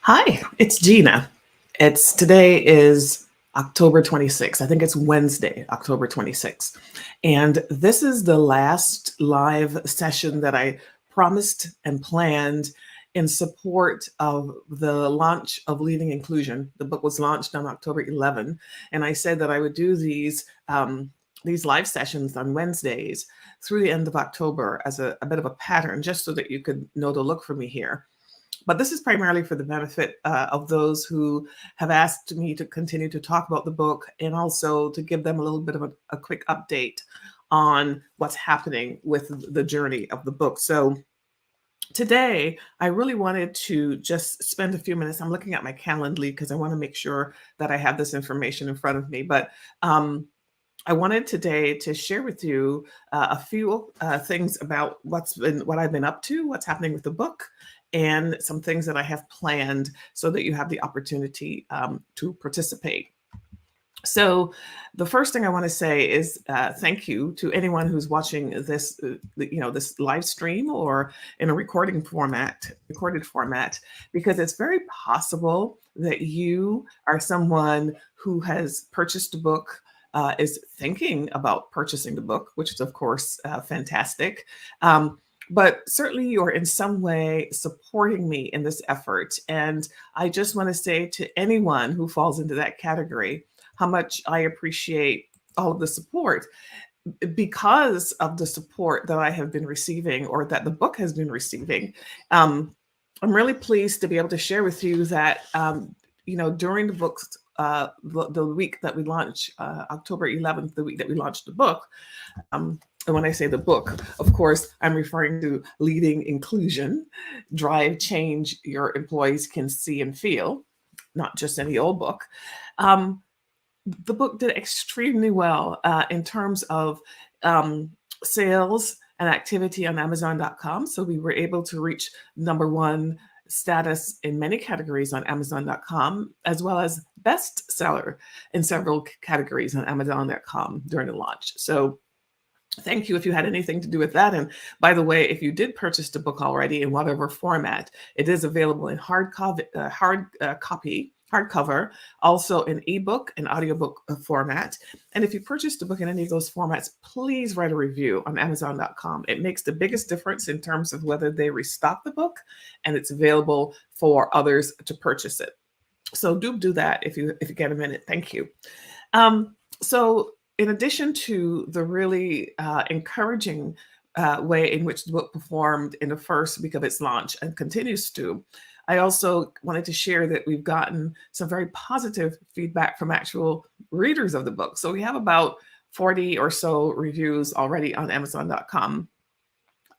Hi, it's Gena. Today is October 26th. I think it's Wednesday, October 26th. And this is the last live session that I promised and planned in support of the launch of Leading Inclusion. The book was launched on October 11, and I said that I would do these live sessions on Wednesdays through the end of October as a bit of a pattern, just so that you could know to look for me here. But this is primarily for the benefit of those who have asked me to continue to talk about the book, and also to give them a little bit of a quick update on what's happening with the journey of the book. So today, I really wanted to just spend a few minutes. I'm looking at my Calendly because I want to make sure that I have this information in front of me. But I wanted today to share with you a few things about what I've been up to, what's happening with the book, and some things that I have planned so that you have the opportunity to participate. So the first thing I want to say is thank you to anyone who's watching this, this live stream or in a recorded format, because it's very possible that you are someone who has purchased a book, is thinking about purchasing the book, which is of course fantastic. But certainly you're in some way supporting me in this effort. And I just want to say to anyone who falls into that category, how much I appreciate all of the support. Because of the support that I have been receiving, or that the book has been receiving, I'm really pleased to be able to share with you that, during the book's, the week that we launched, October 11th, the week that we launched the book, and when I say the book, of course, I'm referring to Leading Inclusion, Drive Change Your Employees Can See and Feel, not just any old book. The book did extremely well in terms of sales and activity on Amazon.com. So we were able to reach #1 status in many categories on Amazon.com, as well as bestseller in several categories on Amazon.com during the launch. So thank you if you had anything to do with that. And by the way, if you did purchase the book already in whatever format, it is available in hardcover, also in ebook and audiobook format. And if you purchased the book in any of those formats, please write a review on Amazon.com. It makes the biggest difference in terms of whether they restock the book and it's available for others to purchase it. So do that if you get a minute. Thank you. So in addition to the really encouraging way in which the book performed in the first week of its launch and continues to, I also wanted to share that we've gotten some very positive feedback from actual readers of the book. So we have about 40 or so reviews already on Amazon.com.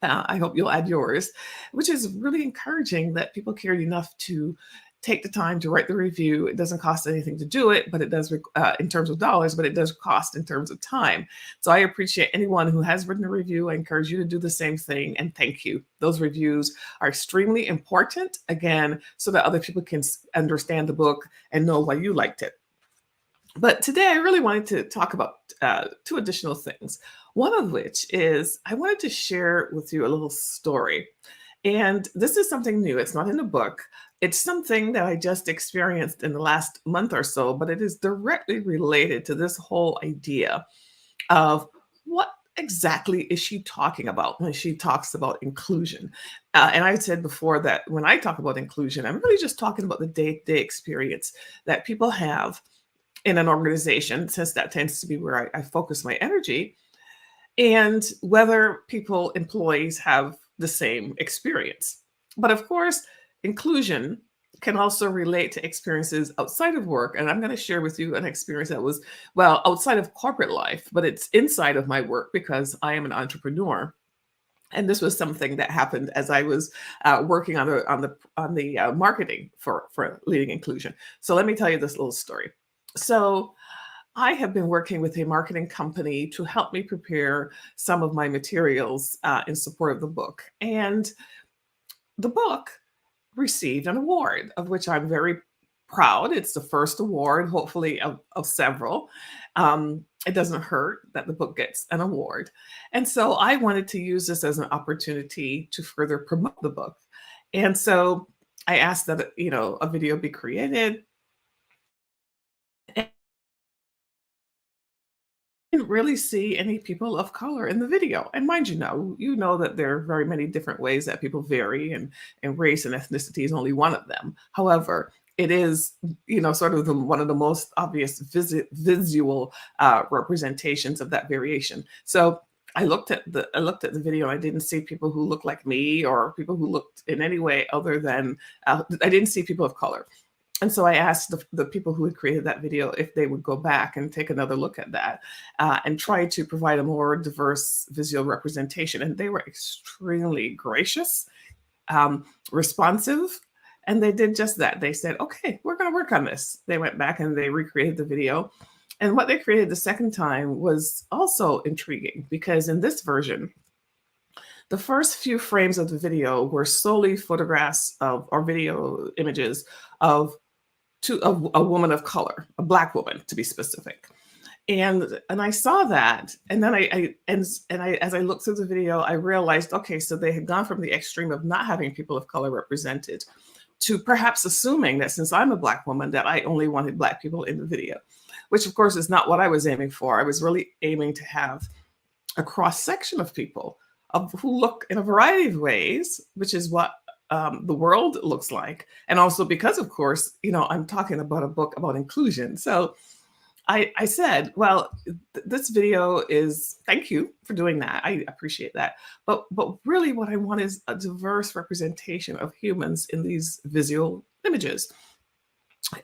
I hope you'll add yours, which is really encouraging that people cared enough to take the time to write the review. It doesn't cost anything to do it, but it does in terms of dollars, but it does cost in terms of time. So I appreciate anyone who has written a review. I encourage you to do the same thing, and thank you. Those reviews are extremely important, again, so that other people can understand the book and know why you liked it. But today I really wanted to talk about two additional things. One of which is I wanted to share with you a little story. And this is something new. It's not in the book. It's something that I just experienced in the last month or so, but it is directly related to this whole idea of what exactly is she talking about when she talks about inclusion. And I said before that when I talk about inclusion, I'm really just talking about the day-to-day experience that people have in an organization, since that tends to be where I focus my energy, and whether employees have the same experience. But of course, inclusion can also relate to experiences outside of work. And I'm going to share with you an experience that was, well, outside of corporate life, but it's inside of my work because I am an entrepreneur. And this was something that happened as I was working on the marketing for Leading Inclusion. So let me tell you this little story. So I have been working with a marketing company to help me prepare some of my materials in support of the book. And the book received an award, of which I'm very proud. It's the first award, hopefully, of several. It doesn't hurt that the book gets an award. And so I wanted to use this as an opportunity to further promote the book. And so I asked that, a video be created. Didn't really see any people of color in the video. And mind you know that there are very many different ways that people vary, and race and ethnicity is only one of them. However, it is, sort of one of the most obvious visual representations of that variation. So I looked at the video. And I didn't see people who looked like me or people who looked in any way other than I didn't see people of color. And so I asked the people who had created that video if they would go back and take another look at that and try to provide a more diverse visual representation. And they were extremely gracious, responsive, and they did just that. They said, okay, we're going to work on this. They went back and they recreated the video. And what they created the second time was also intriguing because in this version, the first few frames of the video were solely photographs of or video images of a woman of color, a Black woman to be specific. And I saw that, and then I as I looked through the video, I realized, okay, so they had gone from the extreme of not having people of color represented to perhaps assuming that since I'm a Black woman, that I only wanted Black people in the video, which of course is not what I was aiming for. I was really aiming to have a cross section of people who look in a variety of ways, which is what the world looks like. And also because, of course, I'm talking about a book about inclusion. So I said, well, this video is, thank you for doing that. I appreciate that. But really what I want is a diverse representation of humans in these visual images.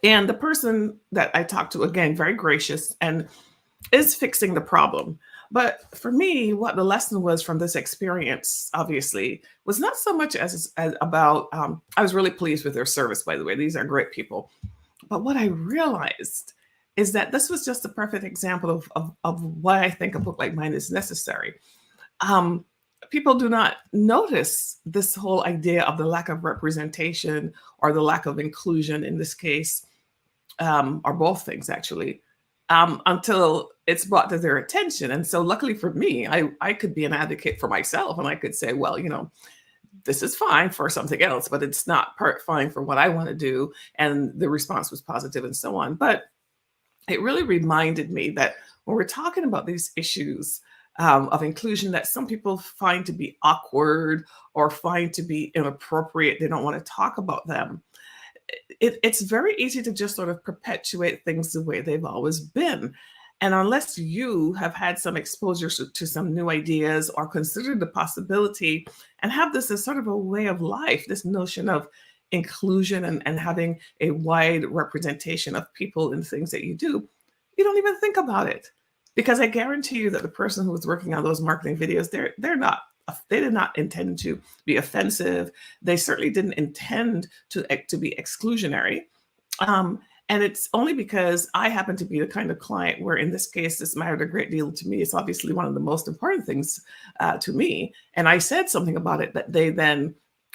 And the person that I talked to, again, very gracious and is fixing the problem. But for me, what the lesson was from this experience, obviously, was not so much as about, I was really pleased with their service, by the way. These are great people. But what I realized is that this was just a perfect example of why I think a book like mine is necessary. People do not notice this whole idea of the lack of representation or the lack of inclusion in this case, or both things actually, until it's brought to their attention. And so luckily for me, I could be an advocate for myself and I could say, well, this is fine for something else, but it's not fine for what I want to do. And the response was positive and so on. But it really reminded me that when we're talking about these issues of inclusion that some people find to be awkward or find to be inappropriate, they don't want to talk about them. It's very easy to just sort of perpetuate things the way they've always been. And unless you have had some exposure to some new ideas or considered the possibility and have this as sort of a way of life, this notion of inclusion and having a wide representation of people in things that you do, you don't even think about it. Because I guarantee you that the person who was working on those marketing videos, they did not intend to be offensive. They certainly didn't intend to be exclusionary. And it's only because I happen to be the kind of client where, in this case, this mattered a great deal to me. It's obviously one of the most important things to me. And I said something about it that they then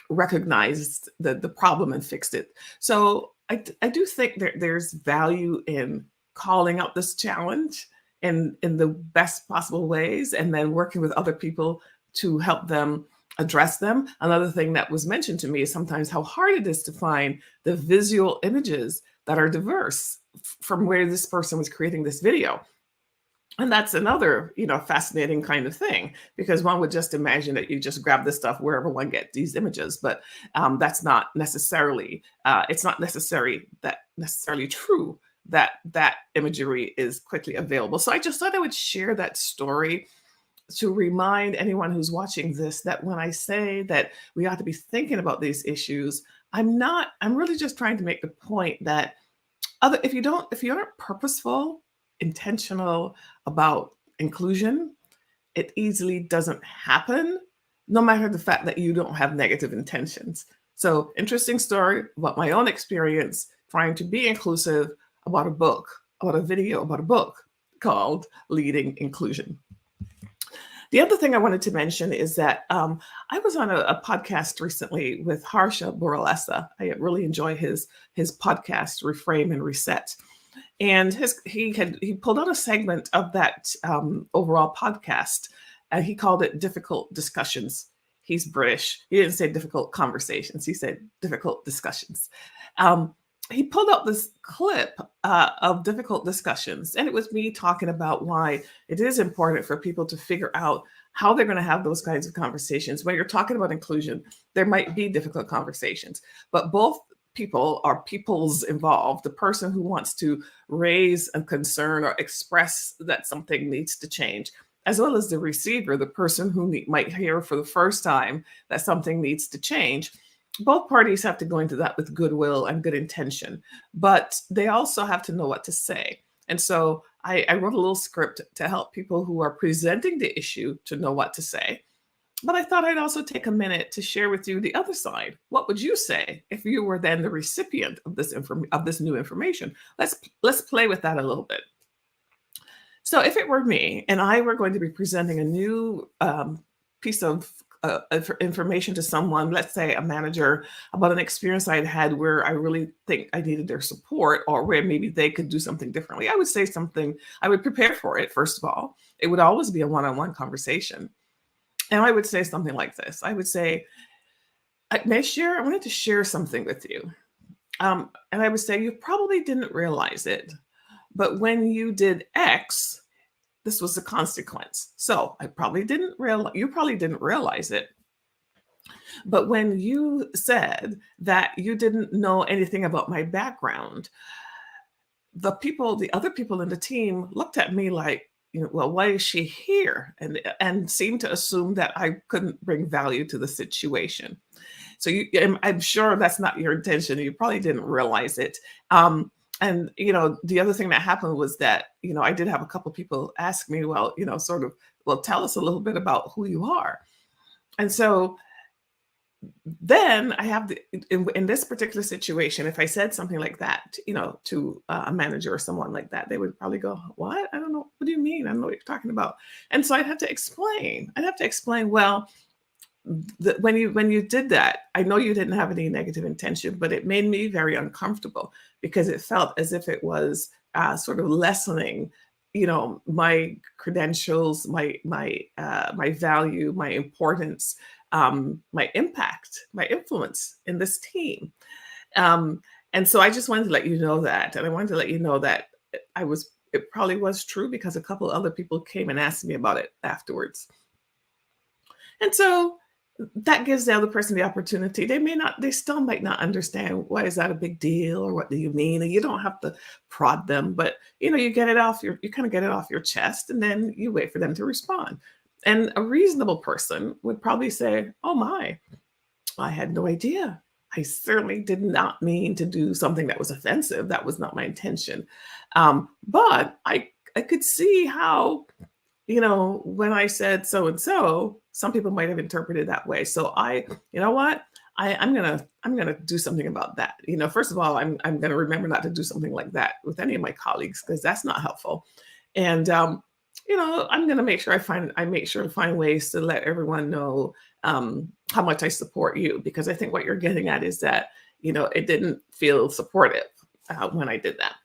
recognized the problem and fixed it. So I do think there's value in calling out this challenge in the best possible ways and then working with other people to help them address them. Another thing that was mentioned to me is sometimes how hard it is to find the visual images that are diverse from where this person was creating this video. And that's another, fascinating kind of thing, because one would just imagine that you just grab this stuff wherever one gets these images, but that's not necessarily, it's not necessarily true that that imagery is quickly available. So I just thought I would share that story to remind anyone who's watching this that when I say that we ought to be thinking about these issues, I'm really just trying to make the point that if you're not purposeful, intentional about inclusion, it easily doesn't happen, no matter the fact that you don't have negative intentions. So interesting story about my own experience trying to be inclusive about a video about a book called Leading Inclusion. The other thing I wanted to mention is that I was on a podcast recently with Harsha Boralesa. I really enjoy his podcast, Reframe and Reset. And he pulled out a segment of that overall podcast, and he called it Difficult Discussions. he's British. He didn't say difficult conversations. He said difficult discussions. Um, he pulled up this clip of difficult discussions, and it was me talking about why it is important for people to figure out how they're going to have those kinds of conversations. When you're talking about inclusion, there might be difficult conversations, but both people are peoples involved. The person who wants to raise a concern or express that something needs to change, as well as the receiver, the person who might hear for the first time that something needs to change. Both parties have to go into that with goodwill and good intention, but they also have to know what to say. And so I wrote a little script to help people who are presenting the issue to know what to say. But I thought I'd also take a minute to share with you the other side. What would you say if you were then the recipient of this new information? Let's play with that a little bit. So if it were me and I were going to be presenting a new piece of information to someone, let's say a manager, about an experience I'd had where I really think I needed their support, or where maybe they could do something differently, I would say something, I would prepare for it, first of all. It would always be a one-on-one conversation. And I would say something like this. I would say, I wanted to share something with you. And I would say, you probably didn't realize it, but when you did X, this was the consequence. So you probably didn't realize it. But when you said that you didn't know anything about my background, the other people in the team looked at me like, well, why is she here? And seemed to assume that I couldn't bring value to the situation. So I'm sure that's not your intention. You probably didn't realize it. And the other thing that happened was that I did have a couple of people ask me, well, tell us a little bit about who you are. And so then I have in this particular situation, if I said something like that, to a manager or someone like that, they would probably go, "What? I don't know. What do you mean? I don't know what you're talking about." And so I'd have to explain. Well, when you did that, I know you didn't have any negative intention, but it made me very uncomfortable because it felt as if it was sort of lessening, my credentials, my value, my importance, my impact, my influence in this team. And so I just wanted to let you know that, and I wanted to let you know that it probably was true because a couple other people came and asked me about it afterwards. And so that gives the other person the opportunity. They still might not understand, why is that a big deal, or what do you mean? And you don't have to prod them, but you kind of get it off your chest, and then you wait for them to respond. And a reasonable person would probably say, "Oh my, I had no idea. I certainly did not mean to do something that was offensive. That was not my intention." But I could see how, when I said so and so, some people might have interpreted that way. So you know what? I'm gonna do something about that. First of all, I'm gonna remember not to do something like that with any of my colleagues, because that's not helpful. And I'm gonna make sure to find ways to let everyone know how much I support you, because I think what you're getting at is that it didn't feel supportive when I did that.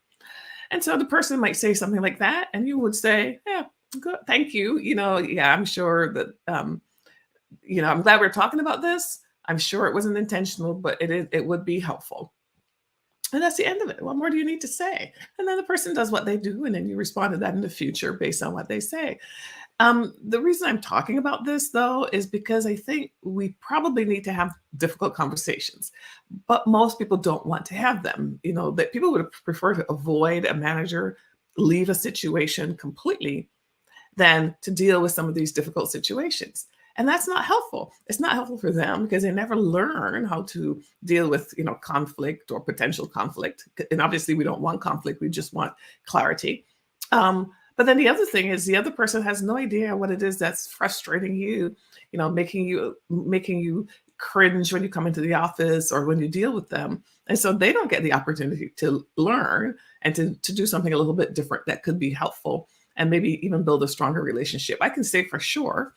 And so the person might say something like that, and you would say, "Yeah, good, thank you. Yeah, I'm sure that I'm glad we're talking about this. I'm sure it wasn't intentional, but it would be helpful." And that's the end of it. What more do you need to say? And then the person does what they do, and then you respond to that in the future based on what they say. The reason I'm talking about this, though, is because I think we probably need to have difficult conversations, but most people don't want to have them. That people would prefer to avoid a manager, leave a situation completely, than to deal with some of these difficult situations. And that's not helpful. It's not helpful for them because they never learn how to deal with, conflict or potential conflict. And obviously we don't want conflict. We just want clarity. But then the other thing is, the other person has no idea what it is that's frustrating you, making you cringe when you come into the office or when you deal with them. And so they don't get the opportunity to learn and to do something a little bit different that could be helpful and maybe even build a stronger relationship. I can say for sure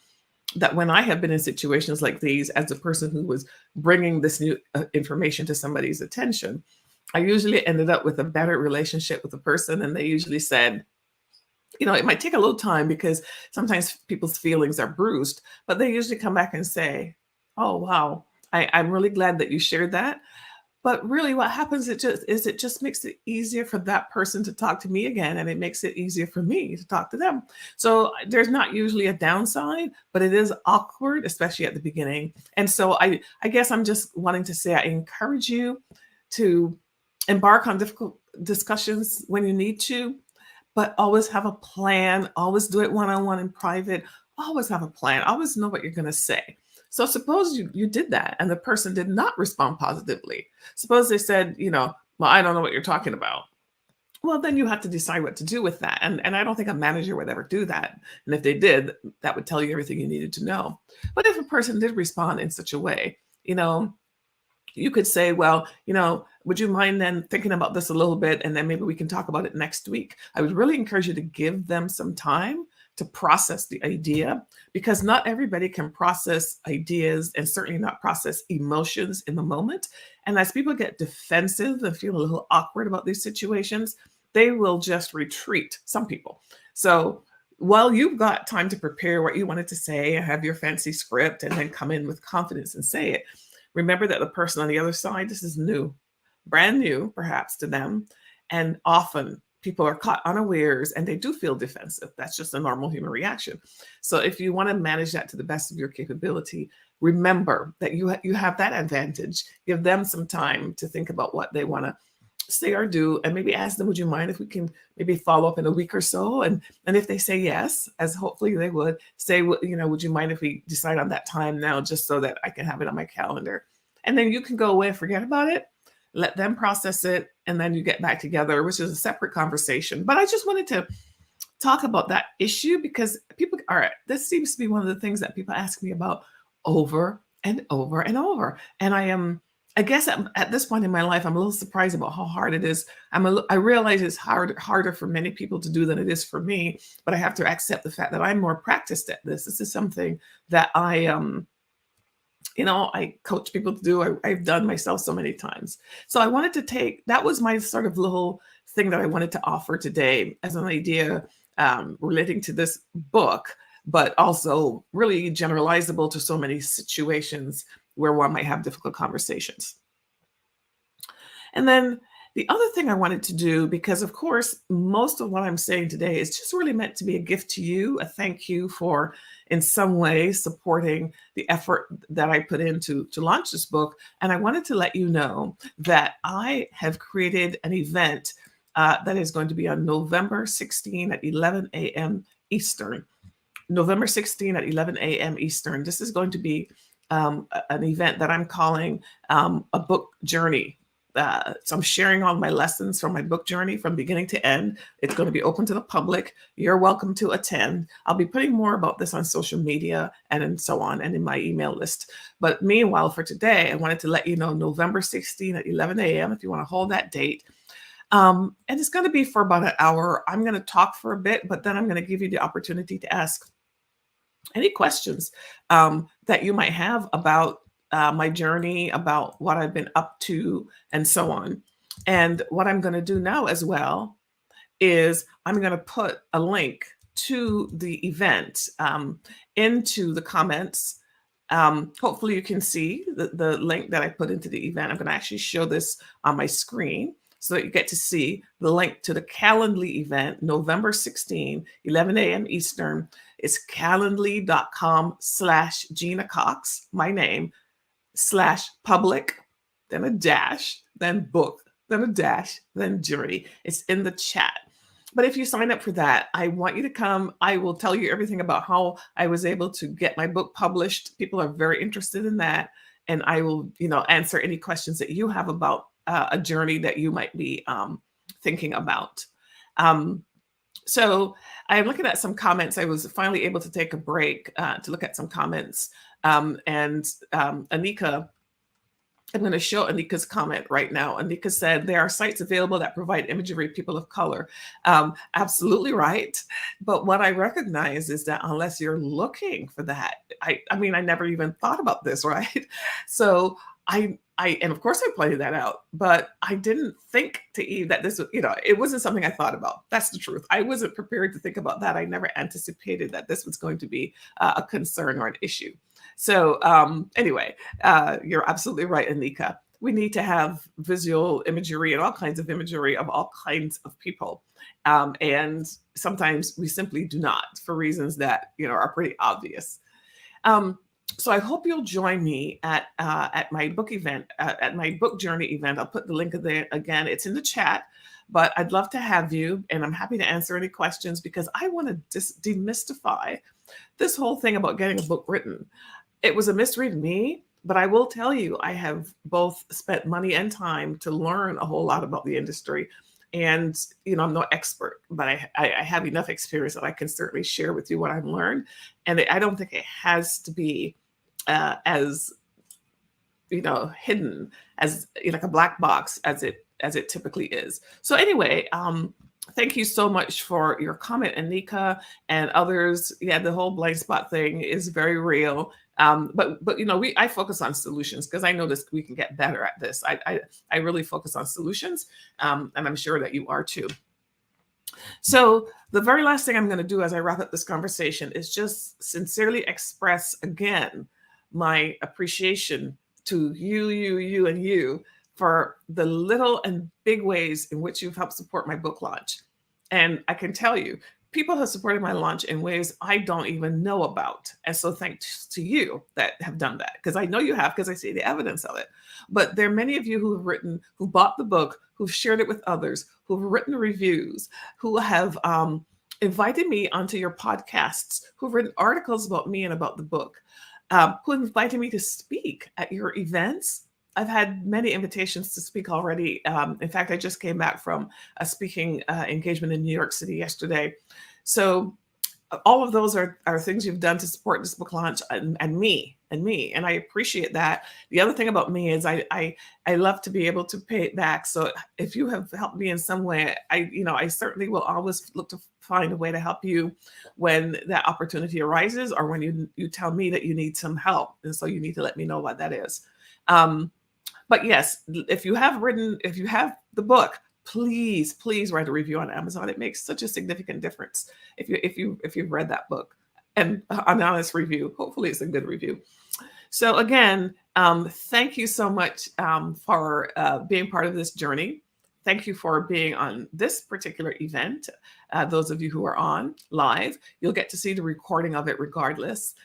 that when I have been in situations like these, as a person who was bringing this new information to somebody's attention, I usually ended up with a better relationship with the person. And they usually said, it might take a little time because sometimes people's feelings are bruised, but they usually come back and say, Oh, wow. I'm really glad that you shared that. But really what happens it just makes it easier for that person to talk to me again, and it makes it easier for me to talk to them. So there's not usually a downside, but it is awkward, especially at the beginning. And so I guess I'm just wanting to say I encourage you to embark on difficult discussions when you need to, but always have a plan. Always do it one on one in private. Always have a plan. Always know what you're going to say. So suppose you did that and the person did not respond positively. Suppose they said, well, I don't know what you're talking about. Well, then you have to decide what to do with that. And I don't think a manager would ever do that. And if they did, that would tell you everything you needed to know. But if a person did respond in such a way, you could say, well, would you mind then thinking about this a little bit and then maybe we can talk about it next week? I would really encourage you to give them some time to process the idea because not everybody can process ideas and certainly not process emotions in the moment. And as people get defensive and feel a little awkward about these situations, they will just retreat, some people. So while you've got time to prepare what you wanted to say and have your fancy script and then come in with confidence and say it, remember that the person on the other side, this is new, brand new, perhaps to them. And often people are caught unawares and they do feel defensive. That's just a normal human reaction. So if you want to manage that to the best of your capability, remember that you have that advantage. Give them some time to think about what they want to say or do, and maybe ask them, would you mind if we can maybe follow up in a week or so? And if they say yes, as hopefully they would, say, would you mind if we decide on that time now, just so that I can have it on my calendar? And then you can go away and forget about it, let them process it, and then you get back together, which is a separate conversation. But I just wanted to talk about that issue because this seems to be one of the things that people ask me about over and over and over. And I guess at this point in my life, I'm a little surprised about how hard it is. I realize it's harder for many people to do than it is for me, but I have to accept the fact that I'm more practiced at this. This is something that I coach people to do. I've done myself so many times. So I wanted to that was my sort of little thing that I wanted to offer today as an idea relating to this book, but also really generalizable to so many situations where one might have difficult conversations. And then the other thing I wanted to do, because of course, most of what I'm saying today is just really meant to be a gift to you, a thank you for in some way supporting the effort that I put in to launch this book. And I wanted to let you know that I have created an event that is going to be on November 16 at 11 a.m. Eastern. November 16 at 11 a.m. Eastern. This is going to be an event that I'm calling a book journey. So I'm sharing all my lessons from my book journey from beginning to end. It's going to be open to the public. You're welcome to attend. I'll be putting more about this on social media and so on and in my email list. But meanwhile, for today, I wanted to let you know November 16 at 11 a.m. if you want to hold that date. And it's going to be for about an hour. I'm going to talk for a bit, but then I'm going to give you the opportunity to ask any questions that you might have about my journey, about what I've been up to, and so on. And what I'm going to do now as well is I'm going to put a link to the event into the comments. Hopefully you can see the link that I put into the event. I'm going to actually show this on my screen so that you get to see the link to the Calendly event, November 16, 11 a.m. Eastern. It's calendly.com/Gena Cox, my name, /public, then a dash, then book, then a dash, then journey. It's in the chat. But if you sign up for that, I want you to come. I will tell you everything about how I was able to get my book published. People are very interested in that. And I will, answer any questions that you have about a journey that you might be thinking about. So I'm looking at some comments. I was finally able to take a break to look at some comments. And Anika, I'm going to show Anika's comment right now. Anika said, there are sites available that provide imagery of people of color. Absolutely right. But what I recognize is that unless you're looking for that, I mean, I never even thought about this, right? So and of course I pointed that out, but I didn't think to that this was, it wasn't something I thought about. That's the truth. I wasn't prepared to think about that. I never anticipated that this was going to be a concern or an issue. So anyway, you're absolutely right, Anika. We need to have visual imagery and all kinds of imagery of all kinds of people. And sometimes we simply do not, for reasons that, are pretty obvious. So I hope you'll join me at my book event, at my book journey event. I'll put the link there again. It's in the chat, but I'd love to have you, and I'm happy to answer any questions because I want to demystify this whole thing about getting a book written. It was a mystery to me, but I will tell you, I have both spent money and time to learn a whole lot about the industry. And, I'm no expert, but I have enough experience that I can certainly share with you what I've learned. And I don't think it has to be as, hidden as like a black box as it typically is. So anyway, thank you so much for your comment, Anika, and others. Yeah, the whole blind spot thing is very real. But I focus on solutions because I know we can get better at this. I really focus on solutions, and I'm sure that you are too. So the very last thing I'm going to do as I wrap up this conversation is just sincerely express again my appreciation to you, and you for the little and big ways in which you've helped support my book launch. And I can tell you, people have supported my launch in ways I don't even know about. And so thanks to you that have done that, because I know you have, because I see the evidence of it. But there are many of you who have written, who bought the book, who've shared it with others, who've written reviews, who have invited me onto your podcasts, who've written articles about me and about the book, who invited me to speak at your events. I've had many invitations to speak already. In fact, I just came back from a speaking engagement in New York City yesterday. So all of those are things you've done to support this book launch and me. And I appreciate that. The other thing about me is I love to be able to pay it back. So if you have helped me in some way, I certainly will always look to find a way to help you when that opportunity arises, or when you tell me that you need some help. And so you need to let me know what that is. But yes, if you have the book, please write a review on Amazon. It makes such a significant difference if you've read that book, and an honest review. Hopefully, it's a good review. So again, thank you so much for being part of this journey. Thank you for being on this particular event. Those of you who are on live, you'll get to see the recording of it regardless.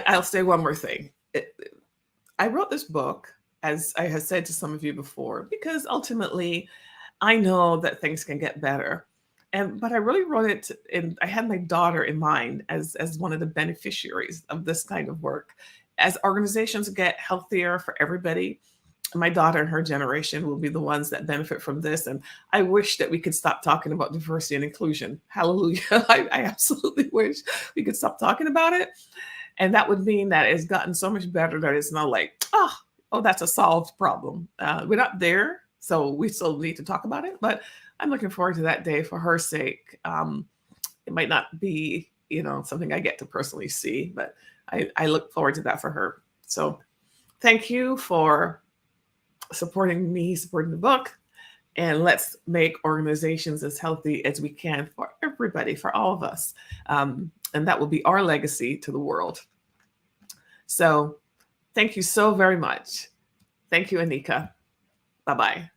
I'll say one more thing. I wrote this book, as I have said to some of you before, because ultimately I know that things can get better. But I really wrote it, and I had my daughter in mind as one of the beneficiaries of this kind of work. As organizations get healthier for everybody, my daughter and her generation will be the ones that benefit from this. And I wish that we could stop talking about diversity and inclusion. Hallelujah. I absolutely wish we could stop talking about it. And that would mean that it's gotten so much better that it's not like, oh, that's a solved problem. We're not there, so we still need to talk about it. But I'm looking forward to that day for her sake. It might not be, something I get to personally see, but I look forward to that for her. So thank you for supporting me, supporting the book. And let's make organizations as healthy as we can for everybody, for all of us. And that will be our legacy to the world. So thank you so very much. Thank you, Anika. Bye-bye.